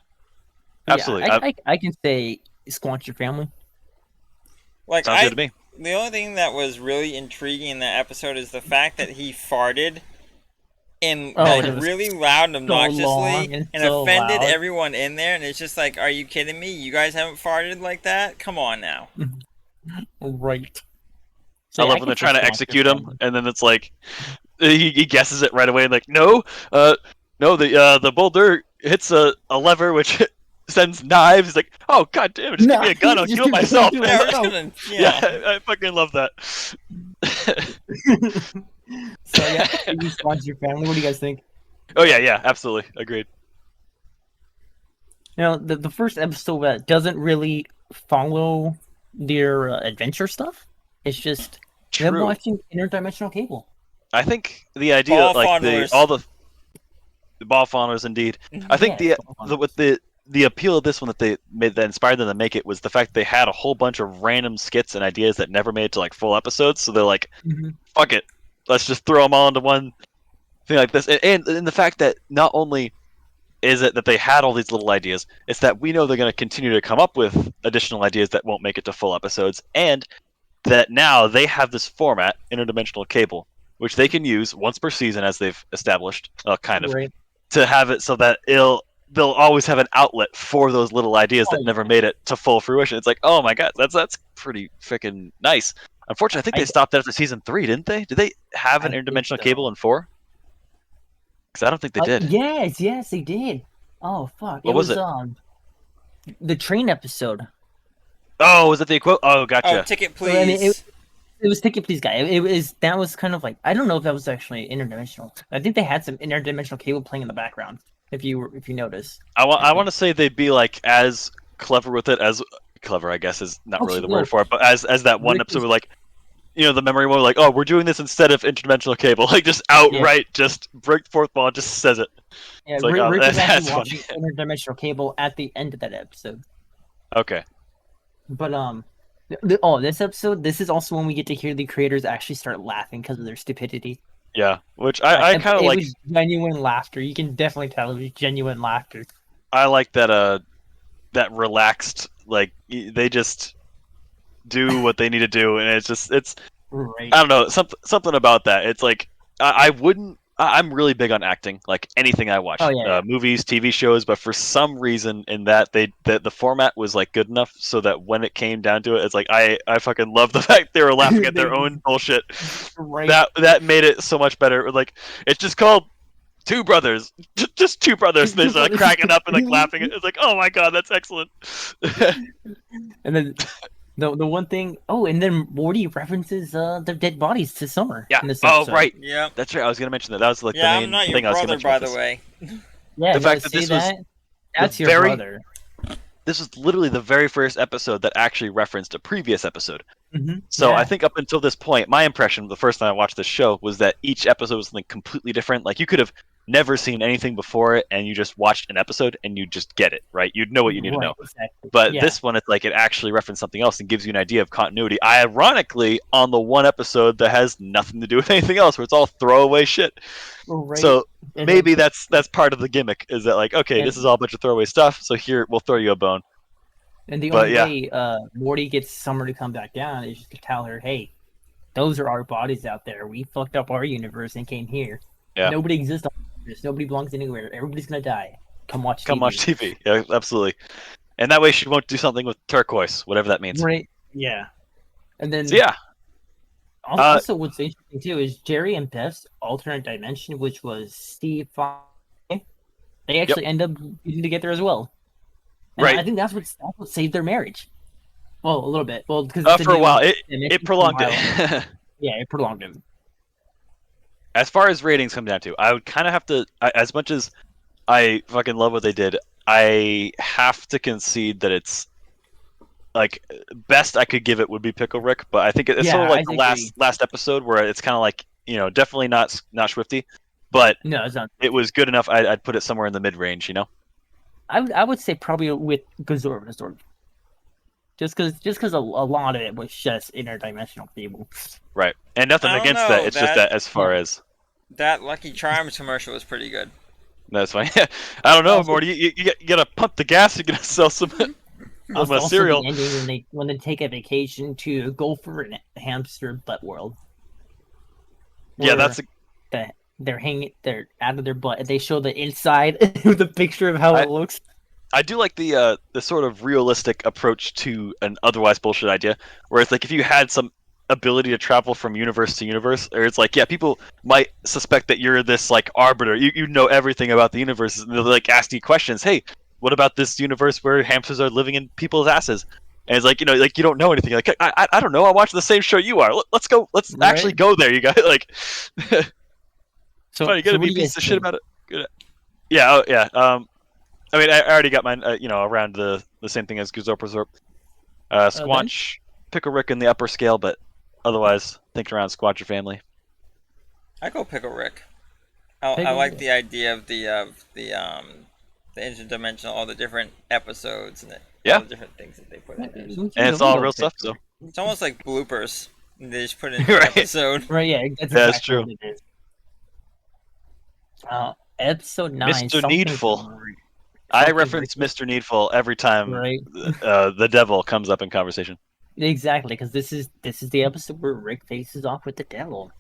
absolutely. Yeah, I can say squanch your family. Like, sounds good to me. The only thing that was really intriguing in that episode is the fact that he farted. And really loud and obnoxiously, and offended everyone in there. And it's just like, are you kidding me? You guys haven't farted like that? Come on now. Right. So I love when they're trying to execute him, and then it's like he guesses it right away, and like, no, the boulder hits a lever which sends knives. He's like, oh god damn it, just give me a gun, I'll kill myself. Yeah, I fucking love that. So yeah, you squanch your family. What do you guys think? Oh yeah, absolutely, agreed. You know, the first episode doesn't really follow their adventure stuff. It's just Them True. watching Interdimensional Cable. I think the idea, Ball like fondlers. all the ball fawners, indeed. I think Yes, with the appeal of this one that they made that inspired them to make it was the fact they had a whole bunch of random skits and ideas that never made it to like full episodes. So they're like, fuck it, let's just throw them all into one thing like this. And the fact that not only is it that they had all these little ideas, it's that we know they're going to continue to come up with additional ideas that won't make it to full episodes, and that now they have this format, Interdimensional Cable, which they can use once per season, as they've established, kind of, right. to have it so that they'll always have an outlet for those little ideas that never made it to full fruition. It's like, oh my god, that's pretty freaking nice. Unfortunately, I think they stopped after season 3, didn't they? Did they have an Interdimensional Cable in 4? Because I don't think they did. Yes, they did. Oh fuck! What was it? The train episode. Oh, was it the quote? Oh, gotcha. Oh, ticket please. So, I mean, it was Ticket Please Guy. That was kind of like, I don't know if that was actually interdimensional. I think they had some interdimensional cable playing in the background. If you notice. I want to say they'd be like as clever with it as clever, I guess is not really the word for it, but as that one episode where, like, you know, the memory one, like, oh, we're doing this instead of interdimensional cable, like just outright, just break the fourth wall, just says it. Yeah, it's like, Rick was actually funny. watching interdimensional cable at the end of that episode. Okay. But this episode, this is also when we get to hear the creators actually start laughing because of their stupidity. Yeah, which I kind of like. It was genuine laughter. You can definitely tell it was genuine laughter. I like that that relaxed, like, they just do what they need to do, and it's right. I don't know, something about that. It's like I'm really big on acting, like anything I watch, movies, TV shows, but for some reason in that the format was like good enough so that when it came down to it, it's like I fucking love the fact they were laughing at their own bullshit. Right. That made it so much better. Like, it's just called Two Brothers, just two brothers. They're like cracking up and like laughing. It's like, oh my god, that's excellent. And then the one thing, and then Morty references their dead bodies to Summer. Yeah. In this Oh episode. right. Yeah. That's right. I was gonna mention that. That was like the main I'm not thing your I was brother, gonna mention. by the way. Yeah. The fact that this was that's your brother. This was literally the very first episode that actually referenced a previous episode. Mm-hmm. So I think up until this point, my impression the first time I watched this show was that each episode was something completely different. Like, you could have never seen anything before it, and you just watched an episode and you just get it, right? You'd know what you need to know. Exactly. But this one, it's like it actually referenced something else and gives you an idea of continuity. Ironically, on the one episode that has nothing to do with anything else, where it's all throwaway shit. Right. So maybe that's part of the gimmick, is that like, okay, this is all a bunch of throwaway stuff, so here, we'll throw you a bone. And the only way Morty gets Summer to come back down is just to tell her, hey, those are our bodies out there. We fucked up our universe and came here. Yeah. Nobody exists on this. Nobody belongs anywhere. Everybody's gonna die. Come watch TV. Yeah, absolutely. And that way she won't do something with turquoise, whatever that means. Right. Yeah. And then Also, what's interesting too is Jerry and Beth's alternate dimension, which was Steve. They actually end up getting together as well. And I think that's what saved their marriage. Well, a little bit. Well, because for a while, it prolonged it. Yeah, it prolonged it. As far as ratings come down to, I would kind of have to, as much as I fucking love what they did, I have to concede that it's like best I could give it would be Pickle Rick, but I think it's sort of like the last episode where it's kind of like, you know, definitely not Swifty, but no, it's not. It was good enough. I'd put it somewhere in the mid range, you know. I would say probably with Gazorb. Just because a lot of it was just interdimensional cable. Right, and nothing against that. It's just that as far as that Lucky Charms commercial was pretty good. That's fine. I don't know, Morty. You gotta pump the gas. You're gonna sell some cereal. The when they take a vacation to Gopher and Hamster Butt World. Yeah, that's they're out of their butt and they show the inside with a picture of how it looks. I do like the sort of realistic approach to an otherwise bullshit idea, where it's like if you had some ability to travel from universe to universe, or it's like, yeah, people might suspect that you're this like arbiter, you know everything about the universe, and they're like asking you questions. Hey, what about this universe where hamsters are living in people's asses? And it's like, you know, like you don't know anything. Like I don't know. I watch the same show you are. Let's go. Let's actually go there, you guys. Like, so you gotta be a piece of shit about it. Good. Yeah. Oh, yeah. I mean, I already got mine, you know, around the same thing as Gazorp. Squanch, Pickle Rick in the upper scale, but Otherwise, think around, squat your family. I go Pickle Rick. I Pickle like Rick. the idea of the interdimensional, all the different episodes and Yeah. all the different things that they put in there. So And it's all real stuff, so. it's almost like bloopers. They just put it in the Right. episode. Right, yeah, that's That's exactly true. what it is. Episode 9. Mr. something Needful. great. I Something reference great. Mr. Needful every time Right. the devil comes up in conversation. Exactly, because this is the episode where Rick faces off with the devil,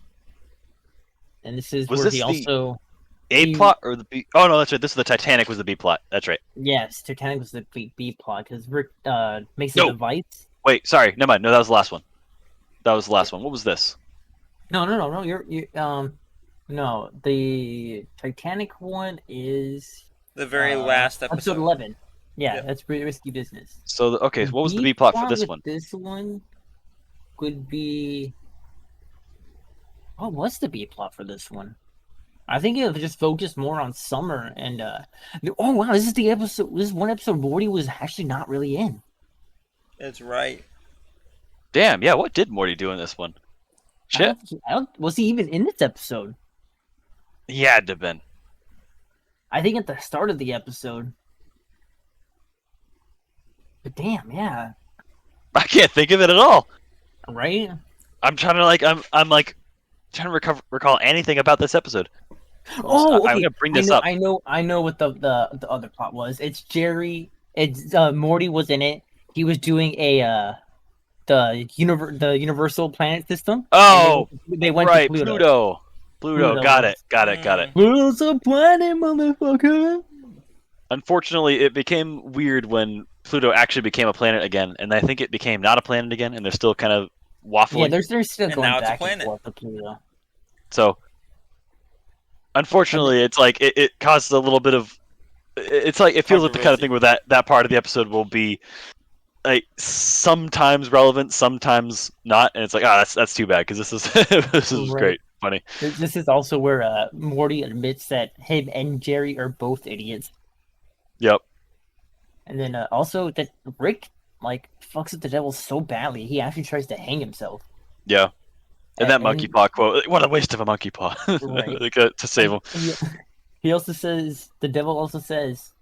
and this is Was where this he the also A plot or the B? Oh no, that's right. This is the Titanic was the B plot. That's right. yes, Titanic was the B plot because Rick makes a No. device. Wait, sorry. Never mind. No, that was the last one. That was the last one. What was this? No. No, the Titanic one is The very last episode. 11. Yeah, Yep. that's risky business. So okay, what was the B plot for this with one? This one would be. What was the B plot for this one? I think it just focused more on Summer and oh wow, this is the episode. This is one episode Morty was actually not really in. It's right. Damn, yeah. What did Morty do in this one? Shit. Was he even in this episode? He had to have been. I think at the start of the episode. But damn, yeah. I can't think of it at all. Right? I'm trying to trying to recall anything about this episode. Oh, okay. I'm gonna bring this up. I know what the other plot was. It's Jerry. It's Morty was in it. He was doing the universal planet system. Oh, they went right, to Pluto. Pluto, got it. Pluto's a planet, motherfucker. Unfortunately, it became weird when Pluto actually became a planet again, and I think it became not a planet again, and they're still kind of waffling. Yeah, they're still And going now it's a back and planet. forth to Pluto. So, unfortunately, it's like it causes a little bit of. It's like it feels like the kind of thing where that part of the episode will be like sometimes relevant, sometimes not, and it's like that's too bad because this is this is Right. great, funny. This is also where Morty admits that him and Jerry are both idiots. Yep. And then also that Rick fucks with the devil so badly he actually tries to hang himself. Yeah. And that monkey paw quote, what a waste of a monkey paw. Right. To save him. He also says, the devil also says,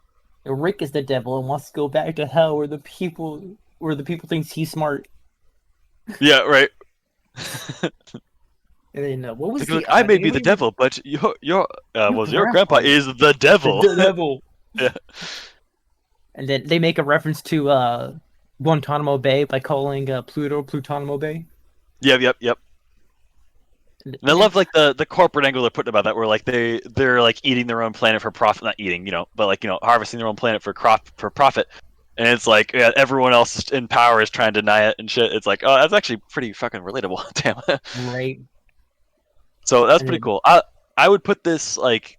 Rick is the devil and wants to go back to hell where the people thinks he's smart. Yeah, right. And then what was I may be the devil, but your grandpa is the devil. The devil. Yeah. And then they make a reference to Guantanamo Bay by calling Pluto Plutonamo Bay. Yep. And I love the corporate angle they're putting about that, where like they're like eating their own planet for profit, not eating, but like harvesting their own planet for profit, and it's like everyone else in power is trying to deny it and shit. It's like, oh, that's actually pretty fucking relatable. Damn. Right. So that's pretty cool. I would put this like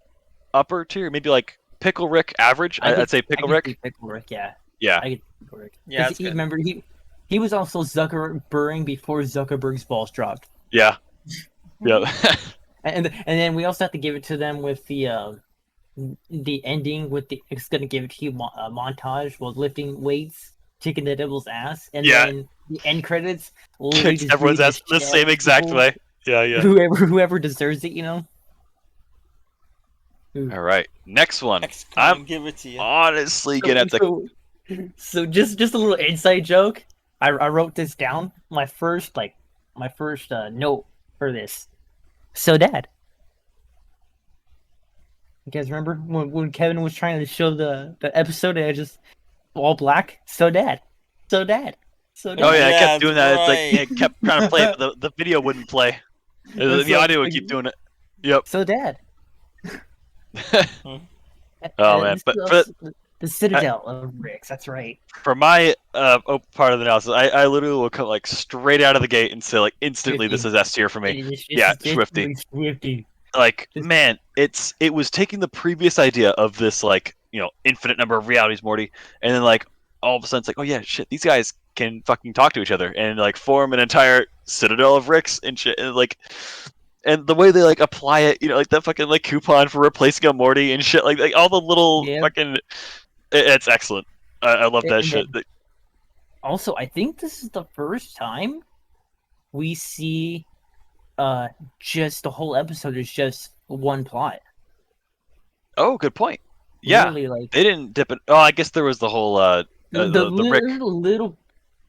upper tier, maybe like Pickle Rick average. I'd say Pickle Rick. Pickle Rick, yeah. Yeah. I get Pickle Rick. Yeah, that's good. Remember, he was also Zuckerberg before Zuckerberg's balls dropped. Yeah. Yep. And then we also have to give it to them with the ending with it's gonna give it to you montage while lifting weights, kicking the devil's ass, and then the end credits. Kicks everyone's ass the same exact way. Yeah. Whoever deserves it, All right, next one. I'm give it to you. Honestly, gonna have to. So just a little inside joke. I wrote this down. My first note for this. So Dad. You guys remember when Kevin was trying to show the episode and I just all black? So Dad. Oh yeah, I kept doing that. Right. It's like it kept trying to play it, but the video wouldn't play. The audio would keep doing it. Yep. So Dad. Oh man, but for the Citadel of Rick's, that's right. For my part of the analysis, I literally will come like straight out of the gate and say like instantly Swifty. This is S tier for me. Yeah, Swifty. Like man, it was taking the previous idea of this like infinite number of realities, Morty, and then like all of a sudden it's like, oh yeah, shit, these guys can fucking talk to each other and like form an entire Citadel of Ricks and shit, and like. And the way they like apply it, like that fucking like coupon for replacing a Morty and shit, like all the little fucking, it's excellent. I love that shit. Also, I think this is the first time we see just the whole episode is just one plot. Oh, good point. Yeah, Literally, like they didn't dip it. Oh, I guess there was the whole the Rick.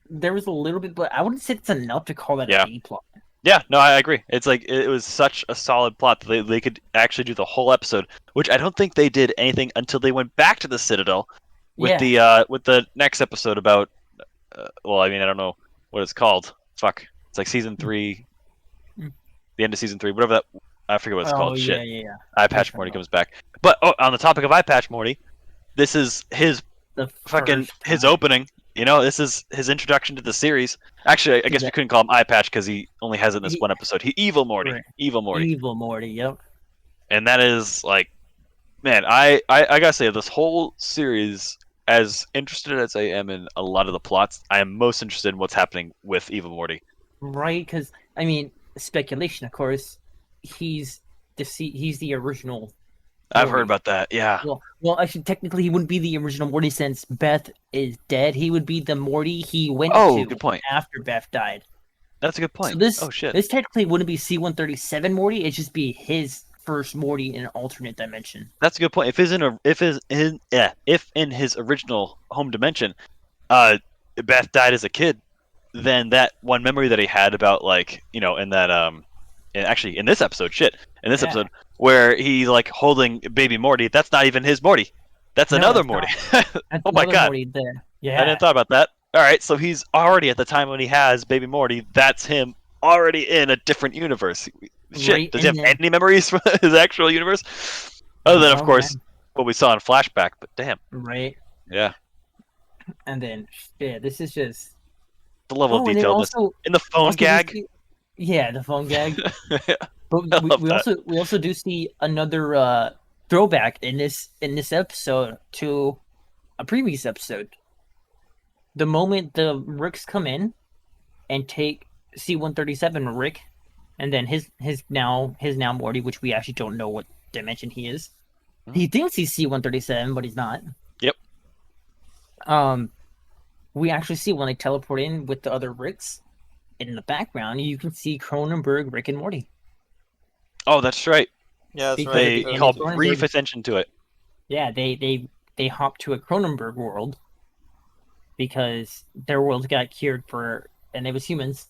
there was a little bit, but I wouldn't say it's enough to call that a Yeah. B plot. Yeah, no, I agree. It's like it was such a solid plot that they could actually do the whole episode, which I don't think they did anything until they went back to the Citadel with Yeah. the next episode about. Well, I mean, I don't know what it's called. Fuck, it's like season 3, Mm. the end of season 3, whatever that. I forget what it's Oh called. yeah, Shit. yeah, yeah. Eye That's Patch right. Morty comes back. But on the topic of Eye Patch Morty, this is his The fucking first his time. opening. You know, this is his introduction to the series. Actually, I guess we couldn't call him Eye Patch because he only has it in this one episode. Evil Morty, Right. Evil Morty, Evil Morty. Yep. and that is like, man, I gotta say this whole series. As interested as I am in a lot of the plots, I am most interested in what's happening with Evil Morty. Right, because I mean, speculation, of course. He's he's the original. I've heard Morty. about that. Yeah. Well, actually, technically, he wouldn't be the original Morty since Beth is dead. He would be the Morty he went Oh, to good point. after Beth died. That's a good point. So this Oh shit. this technically wouldn't be C-137 Morty. It'd just be his first Morty in an alternate dimension. That's a good point. If in his original home dimension, Beth died as a kid, then that one memory that he had about like in that actually in this episode, episode where he's like holding baby Morty, that's not even his Morty. That's No, another it's Morty. That's Oh my another god. Morty there. I Yeah. didn't thought about that. All right, so he's already at the time when he has baby Morty, that's him already in a different universe. Shit, Right, does he and have then- any memories from his actual universe? Other than, of Oh, course, man. what we saw in flashback. But damn, Right. yeah, And then this is just the level of and then detail also in the phone also we gag. see- yeah, the phone gag. Yeah, But I we, love we that. also do see another throwback in this episode to a previous episode. The moment the Ricks come in and take C-137 Rick, and then his now Morty, which we actually don't know what dimension he is. He thinks he's C-137, but he's not. Yep. We actually see when they teleport in with the other Ricks. In the background, you can see Cronenberg, Rick and Morty. Oh, that's right. Yeah, that's Because right. They because- called Cronenberg- brief attention to it. Yeah, they hop to a Cronenberg world because their world got cured and it was humans.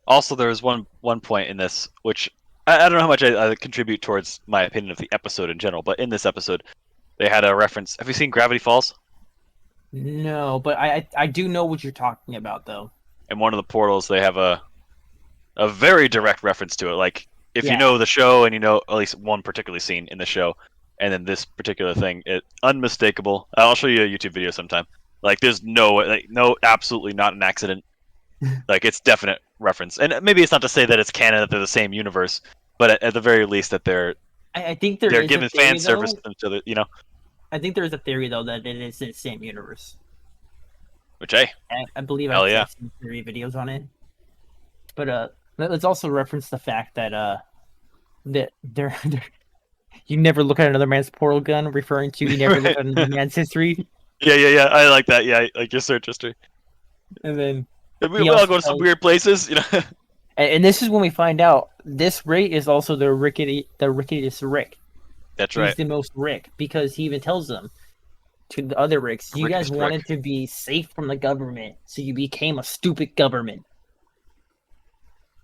Also, there was one point in this which I don't know how much I contribute towards my opinion of the episode in general, but in this episode, they had a reference. Have you seen Gravity Falls? No, but I do know what you're talking about though. In one of the portals, they have a very direct reference to it. Like if you Yeah. know the show and you know at least one particular scene in the show, and then this particular thing, it unmistakable. I'll show you a YouTube video sometime. Like there's no absolutely not an accident. Like it's definite reference, and maybe it's not to say that it's canon that they're the same universe, but at the very least that they're I think there they're is giving a theory, fan service though. to the I think there is a theory though that it is the same universe. which hey, I believe Hell yeah. I've seen theory videos on it. But let's also reference the fact that that they're you never look at another man's portal gun, referring to you never look at another man's history, yeah, I like that. Yeah, like your search history. and then We He all also go to some tells- weird places, and this is when we find out this Rick is also the rickiest Rick. That's He's right. the most Rick because he even tells them to the other Ricks, you guys Rickiest wanted Rick. to be safe from the government, so you became a stupid government.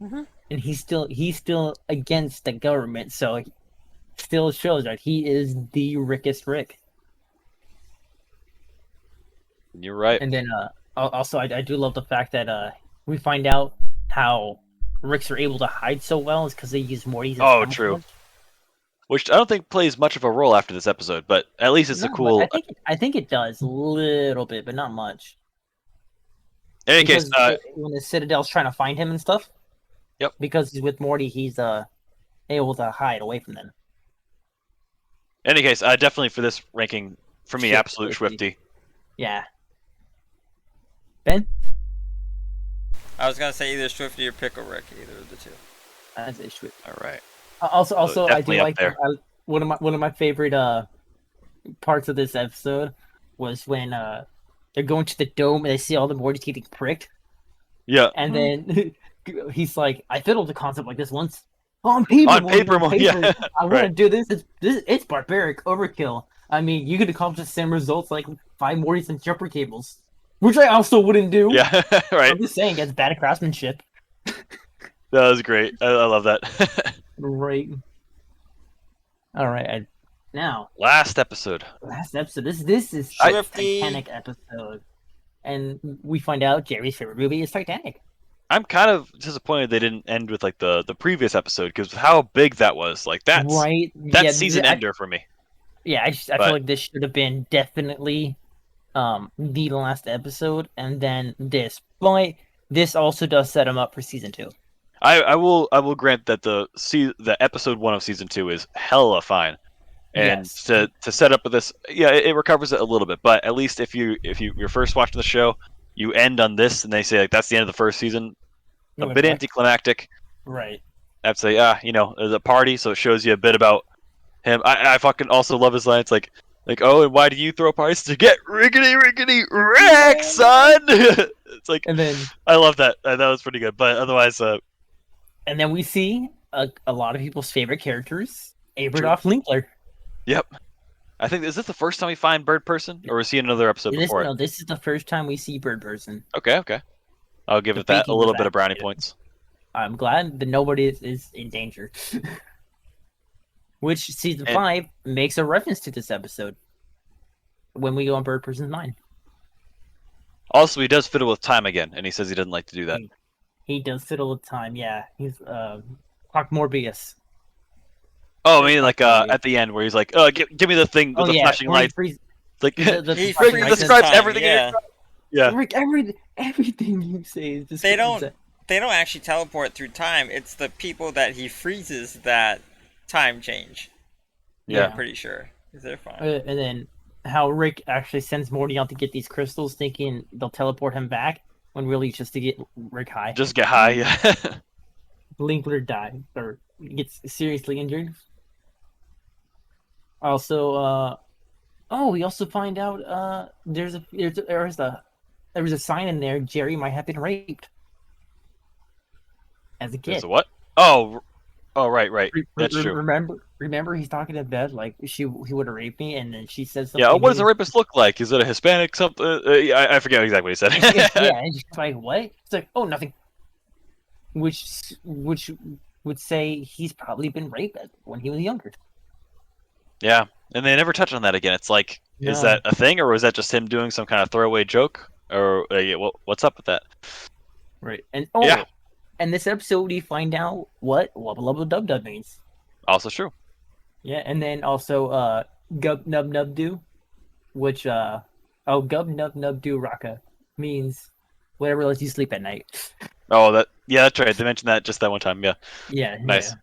And he's still against the government, so it still shows that he is the rickest Rick. You're right. And then also I do love the fact that we find out how Ricks are able to hide so well is because they use Morty's. as Oh, camouflage. true. Which I don't think plays much of a role after this episode, but at least it's No, a but cool. I think it does a little bit, but not much. In any case, Because when the Citadel's trying to find him and stuff. Yep. Because he's with Morty, he's able to hide away from them. definitely for this ranking, for me, Swifty. absolute Swifty. Yeah. Ben? I was gonna say either Swifty or Pickle Rick, either of the two. That's a Swifty. All right. Also, I do definitely up like there. one of my favorite parts of this episode was when they're going to the dome and they see all the Mortys getting pricked. Yeah. And then he's like, I fiddled a concept like this once. On paper, On Morty, paper, on paper. yeah. I want to Right. do this. It's barbaric overkill. I mean, you could accomplish the same results like 5 Mortys and jumper cables, which I also wouldn't do. Yeah. Right. I'm just saying, it's bad craftsmanship. That was great. I love that. Right. All right. Now, Last episode. last episode. This is Swifty. Titanic episode, and we find out Jerry's favorite movie is Titanic. I'm kind of disappointed they didn't end with like the previous episode because how big that was. Like that's Right. season ender for me. Yeah, I feel But- like this should have been definitely the last episode, and then this. But this also does set him up for season 2. I will grant that the episode 1 of season 2 is hella fine. And Yes. to set up with this, yeah, it recovers it a little bit. But at least if you're first watching the show, you end on this, and they say like that's the end of the first season. A bit anticlimactic. Right. I'd say, there's a party, so it shows you a bit about him. I fucking also love his lines like, oh, and why do you throw parties to get riggedy wrecked, son? It's like, And then I love that. That was pretty good. But otherwise, and then we see a lot of people's favorite characters, Aberdolf Linkler. yep. I think is this the first time we find Bird Person, or was he in another episode before it? No, this is the first time we see Bird Person. Okay. I'll give The it that a thinking little was bit of brownie activated. points. I'm glad that nobody is in danger. Which season And- 5 makes a reference to this episode when we go on Bird Person's mind. Also, he does fiddle with time again, and he says he doesn't like to do that. He does fiddle with time, yeah. He's Clark Morbius. Oh, I mean, like at the end where he's like, give me the thing with the flashing where he lights." freezes- It's like the He flashing freezes lights. describes time, everything. yeah. Yeah. Rick, everything you say is just They don't actually teleport through time. It's the people that he freezes that time change. Yeah. I'm pretty sure. Is they're fine. And then how Rick actually sends Morty out to get these crystals, thinking they'll teleport him back, when really it's just to get Rick high. Just get high. Yeah. Linkler dies or gets seriously injured. Also, we also find out there was a sign in there Jerry might have been raped as a kid. There's a what? Oh, right. That's true. Remember, he's talking to Beth like he would have raped me, and then she says something. Yeah. What does a rapist look like? Is it a Hispanic something? I forget exactly what he said. Yeah, and she's like, "What?" It's like, "Oh, nothing." Which would say he's probably been raped when he was younger. Yeah, and they never touch on that again. It's like, is No. that a thing, or was that just him doing some kind of throwaway joke, or what's up with that? Right. And Yeah. and this episode we find out what Wubba Lubba Dub Dub means. Also true. Yeah, and then also Gub Nub Nub Do, which Gub Nub Nub Do Raka means whatever lets you sleep at night. Oh, that's right. They mentioned that just that one time. Yeah. Yeah. Nice. Yeah.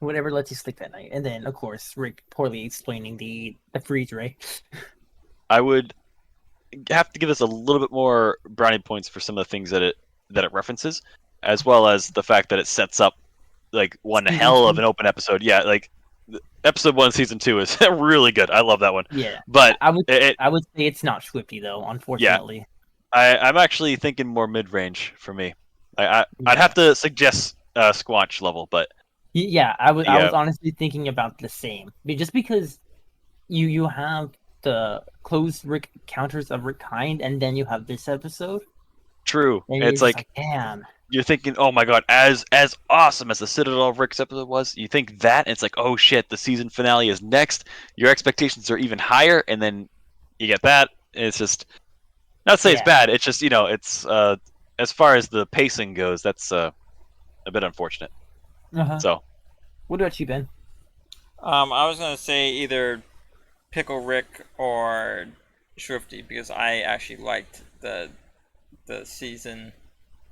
Whatever lets you sleep at night. And then of course Rick poorly explaining the freeze ray. I would have to give this a little bit more brownie points for some of the things that it references, as well as the fact that it sets up like one Season hell of 2. an open episode. Yeah, like episode 1, season 2 is really good. I love that one. Yeah. But I would it, I would say it's not Swifty though, unfortunately. I'm actually thinking more mid-range for me. I'd have to suggest Squanch level, but Yeah, I was Yeah. honestly thinking about the same. Just because you have the closed Rick counters of Rick Kind, and then you have this episode, true. and you're It's just like damn. you're thinking, oh my god, as awesome as the Citadel of Rick's episode was, you think that, and it's like, oh shit, the season finale is next. Your expectations are even higher, and then you get that. And it's just not to say it's Yeah. bad. It's just it's as far as the pacing goes, that's a bit unfortunate. Uh-huh. So What about you, Ben? I was gonna say either Pickle Rick or Swifty because I actually liked the season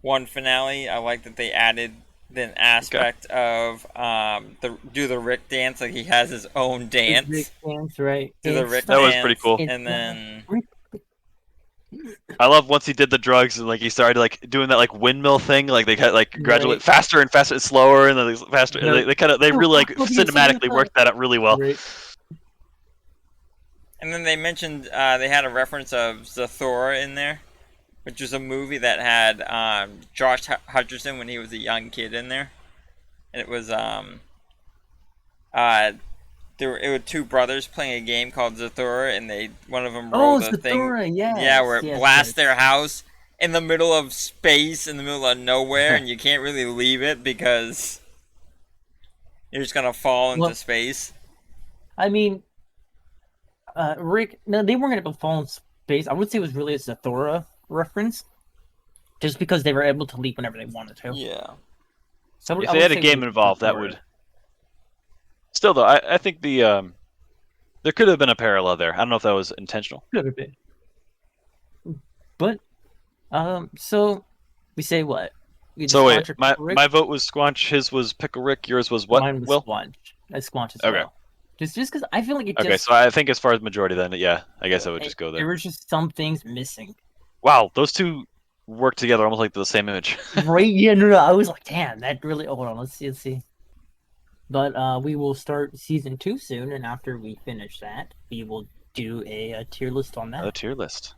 1 finale. I like that they added an aspect of the Rick dance, like he has his own dance. Rick dance, right? Do the It's Rick That was dance, pretty cool. And then I love once he did the drugs and like he started like doing that like windmill thing, like they kind like gradually Right. faster and faster and slower and then faster. No. They really like Oh, yes, cinematically yes. worked that out really well. Right. and then they mentioned they had a reference of Zathora in there. which was a movie that had Josh Hutcherson when he was a young kid in there, and it was it was two brothers playing a game called Zathura, and one of them Oh, rolled a thing, Zathura, yeah, yes, where it yes, blasts yes. their house in the middle of space, in the middle of nowhere, and you can't really leave it because you're just gonna fall into Well, space. I mean, Rick, no, they weren't able to fall in space. I would say it was really a Zathura reference, just because they were able to leap whenever they wanted to. Yeah. So If I they would had a say it game was involved, that Zathura. would. Still though, I think there could have been a parallel there. I don't know if that was intentional. Could have been. But so we say what? We So wait, Squanch or my Pickle Rick? my vote was Squanch. His was Pickle Rick. Yours was what? Mine was Will? Squanch. I Squanch as Okay. well. Just because I feel like it Okay, just so I think as far as majority, then yeah, I guess I would just go there there. was just some things missing. Wow, those two work together almost like the same image. Right? Yeah, no. I was like, damn, that really. Oh, hold on, let's see. But we will start season 2 soon, and after we finish that, we will do a tier list on A that. tier list.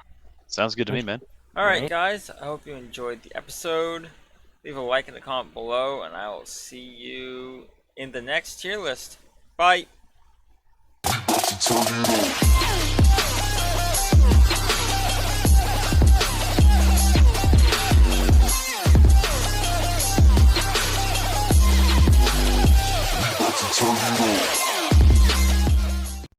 Sounds good to me, man. Alright, Right. guys, I hope you enjoyed the episode. Leave a like and a comment below, and I will see you in the next tier list. Bye! Citadel.